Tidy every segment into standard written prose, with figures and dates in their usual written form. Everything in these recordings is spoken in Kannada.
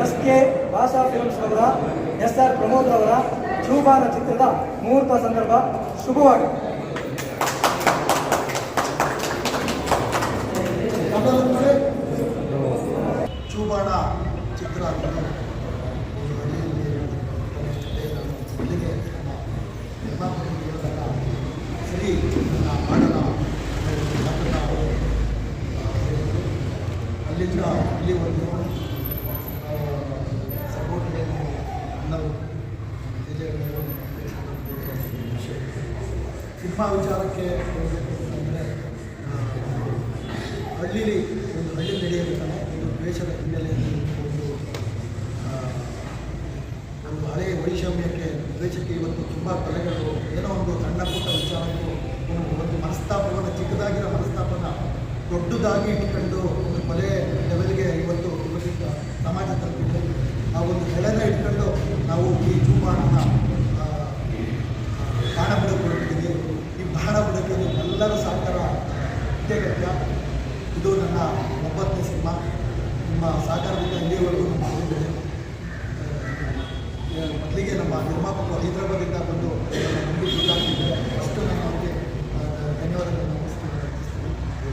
ಎಸ್.ಕೆ. ಭಾಷಾ ಫಿಲ್ಮ್ಸ್ ಅವರ ಎಸ್.ಆರ್. ಪ್ರಮೋದ್ ಅವರ ಚೂಬಾನ ಚಿತ್ರದ ಮುಹೂರ್ತ ಸಂದರ್ಭ ಶುಭವಾಗಿದೆ. ಚೂಬಾಣ ಚಿತ್ರ ಸರಿ ಮಾಡನ ಅಲ್ಲಿಂದ ಇಲ್ಲಿ ಒಂದು ಸಪೋರ್ಟ್ ಅನ್ನೋದು ಸಿನಿಮಾ ವಿಚಾರಕ್ಕೆ ಅಂದರೆ ಹಳ್ಳಿಲಿ ಒಂದು ಹಳ್ಳಿ ನಡೆಯಬೇಕಾದ್ರೆ ಒಂದು ದ್ವೇಷದ ಹಿನ್ನೆಲೆಯಲ್ಲಿ ಒಂದು ಹಳೆಯ ವೈಷಮ್ಯಕ್ಕೆ ದ್ವೇಷಕ್ಕೆ ಇವತ್ತು ತುಂಬ ಕೊಲೆಗಳು ಏನೋ ಒಂದು ಸಣ್ಣ ಪುಟ್ಟ ವಿಚಾರಕ್ಕೂ ಒಂದು ಮನಸ್ತಾಪವನ್ನು ಚಿಕ್ಕದಾಗಿರೋ ಮನಸ್ತಾಪನ ದೊಡ್ಡದಾಗಿ ಇಟ್ಕೊಂಡು ಒಂದು ಕೊಲೆ ಲೆವೆಲ್ಗೆ ಇವತ್ತು ಸಮಾಜ ತಲುಪಿದ್ದು ಆ ಒಂದು ಹೆಳೆನ ಇಟ್ಕೊಂಡು ನಾವು ಈ ಚೂಬಾಣನ ಬಾಣ ಬಿಡಕ್ಕೆ ಈ ಬಾಣ ಬಿಡೋಕ್ಕೆ ಎಲ್ಲರ ಸಹಕಾರ ಅತ್ಯಗತ್ಯ. ಇದು ನನ್ನ 9ನೇ ಸಿನಿಮಾ. ನಿಮ್ಮ ಸಹಕಾರದಿಂದ ಇಲ್ಲಿವರೆಗೂ ನಮ್ಮ ಬಂದಿದೆ. ಮೊದಲಿಗೆ ನಮ್ಮ ನಿರ್ಮಾಪಕರು ಹೈದರಾಬಾದಿಂದ ಬಂದು ನಮಗೆ ಬೇಕಾಗ್ತಿದ್ದಾರೆ. ಫಸ್ಟು ನಾನು ಅವರಿಗೆ ಧನ್ಯವಾದಗಳನ್ನು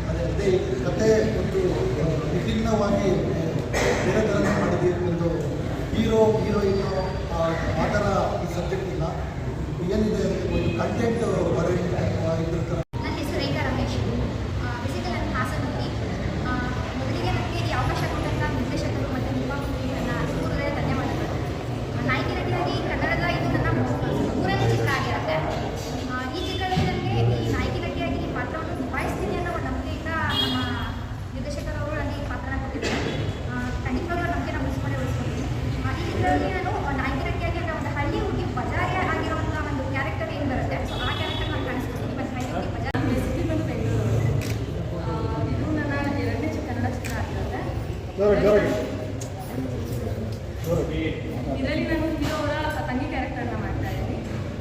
ಅದೇ ಕತೆ ಒಂದು ವಿಭಿನ್ನವಾಗಿ ಬೇರೆ ಥರನೇ ಮಾಡಿದ್ದೀವಿ. ಒಂದು ಹೀರೋಯಿನ್ನು ಆ ಥರ ಈ ಸಬ್ಜೆಕ್ಟ್ ಇಲ್ಲ, ಏನಿದೆ ಒಂದು ಕಂಟೆಂಟ್ ಇದ್ರ ಥರ. ನನ್ನ ಹೆಸರು ರೇಖಾ ರಮೇಶ್. ಬೇಸಿಕಲಿ ನನ್ನ ಹಾಸನದಲ್ಲಿ. ಮೊದಲಿಗೆ ನನಗೆ ಈ ಅವಕಾಶ ಕೊಟ್ಟಂಥ ನಿರ್ದೇಶಕರು ಮತ್ತು ನಿರ್ಮಾಪಕರಿಗೆ ನನ್ನ ಹೃದಯದ ಧನ್ಯವಾದಗಳು. ನಾಯಕಿ ನಟಿಯಾಗಿ ಕನ್ನಡದ ಇದು ನನ್ನ 3ನೇ ಚಿತ್ರ ಆಗಿರುತ್ತೆ. ಈ ಚಿತ್ರದಲ್ಲಿ ನನಗೆ ಈ ನಾಯಕಿ ನಟಿಯಾಗಿ ಈ ಪಾತ್ರವನ್ನು ನಿಭಾಯಿಸ್ತೀನಿ ಅನ್ನೋ ಒಂದು ನಂಬಿಕೆಯಿಂದ ನಮ್ಮ ನಿರ್ದೇಶಕರವರು ನನಗೆ ಈ ಪಾತ್ರನ ಕೊಟ್ಟಿದ್ದಾರೆ. ಖಂಡಿತವಾಗ್ಲೂ ನಂಬಿಕೆ ನಾನು ಉಳಿಸ್ಕೊಂಡೇ ಉಳಿಸ್ಕೊಳ್ತೀನಿ. ಈ ಚಿತ್ರದಲ್ಲಿ ನಾನು ನಾಯಕಿ ನಟಿಯಾಗಿ ಅಂದರೆ ಒಂದು ಹಳ್ಳಿ ಹುಡುಗಿ ಬಜಾರಿಯ ಆಗಿರುವಂಥ ಒಂದು ಕ್ಯಾರೆಕ್ಟರ್ ಏನು ಬರುತ್ತೆ, ಸೊ ಆ ಕ್ಯಾರೆಕ್ಟರ್ ನಾನು ಕಾಣಿಸ್ಕೊಳ್ತೀನಿ. ಮತ್ತು ಹಳ್ಳಿ ಹುಡುಗಿ ಬಜಾರ್ ರೆಸಿಪಿ ಬಂದು ಬೆಂಗಳೂರು. ಇದು ನನ್ನ 2ನೇ ಕನ್ನಡ ಚಿತ್ರ ಆಗಿರುತ್ತೆ. ಇದರಲ್ಲಿ ನಾನು ಹೀರೋ ಅವರ ತಂಗಿ ಕ್ಯಾರೆಕ್ಟರ್ನ ಮಾಡ್ತಾ ಇದ್ದೀನಿ.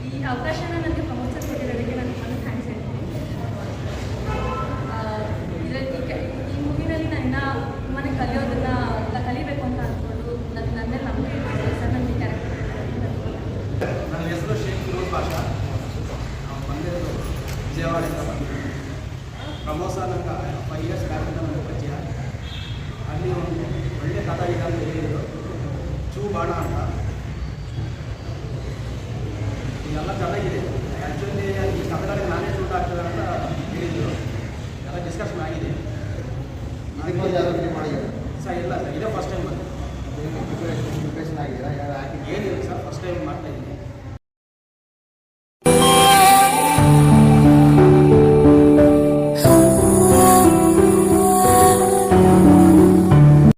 ಈ ಅವಕಾಶನ ನನಗೆ ಪ್ರಮೋದ್ ಸರ್ ಕೊಟ್ಟಿರೋದಕ್ಕೆ ನಾನು ತುಂಬ ಥ್ಯಾಂಕ್ಸ್ ಹೇಳ್ತೀನಿ. ಈ ಮೂವಿನಲ್ಲಿ ನಾನು ಇನ್ನೂ ತುಂಬಾ ಕಲಿಬೇಕು ಅಂತ ಅಂದ್ಕೊಂಡು ನನ್ನ ಮೇಲೆ ನಂಬಿಕೆ ಇಟ್ಟಿದ್ದೆ ಸರ್. ನನಗೆ ಕ್ಯಾರೆಕ್ಟರ್ ನನ್ನ ಹೆಸರು ಶೇಖ್ ಫಿರೋಜ್ ಭಾಷಾ. ನಾವು ಬಂದಿರೋದು ವಿಜಯವಾಡದಿಂದ ಬಂದಿದ್ದೀವಿ. ಪ್ರಮೋದ್ ಸರ್ ನಂಗೆ 5 ಇಯರ್ಸ್ ಬ್ಯಾಕಿಂದ ನನಗೆ ಪರಿಚಯ. ಅಲ್ಲಿ ಒಂದು ಒಳ್ಳೆಯ ಕಥಾವಿದ ಅಂತ ಹೇಳಿದರು, ಚೂಬಾಣ ಅಂತ. ಇದೆಲ್ಲ ಚೆನ್ನಾಗಿದೆ. ಆ್ಯಕ್ಚುಲಿ ಈ ಕನ್ನಡಕ್ಕೆ ನಾನೇ ಶೂಟ್ ಆಗ್ತದೆ ಅಂತ ಹೇಳಿದರು. ಎಲ್ಲ ಡಿಸ್ಕಷನ್ ಆಗಿದೆ. ಸರ್ ಇಲ್ಲ ಸರ್, ಇದೇ ಫಸ್ಟ್ ಟೈಮ್ ಬಂದು ಪ್ರಿಪರೇಷನ್ ಆಗಿದ್ದೀರಾ? ಏನಿಲ್ಲ ಸರ್, ಫಸ್ಟ್ ಟೈಮ್ ಮಾಡ್ತಾಯಿದ್ದೀನಿ.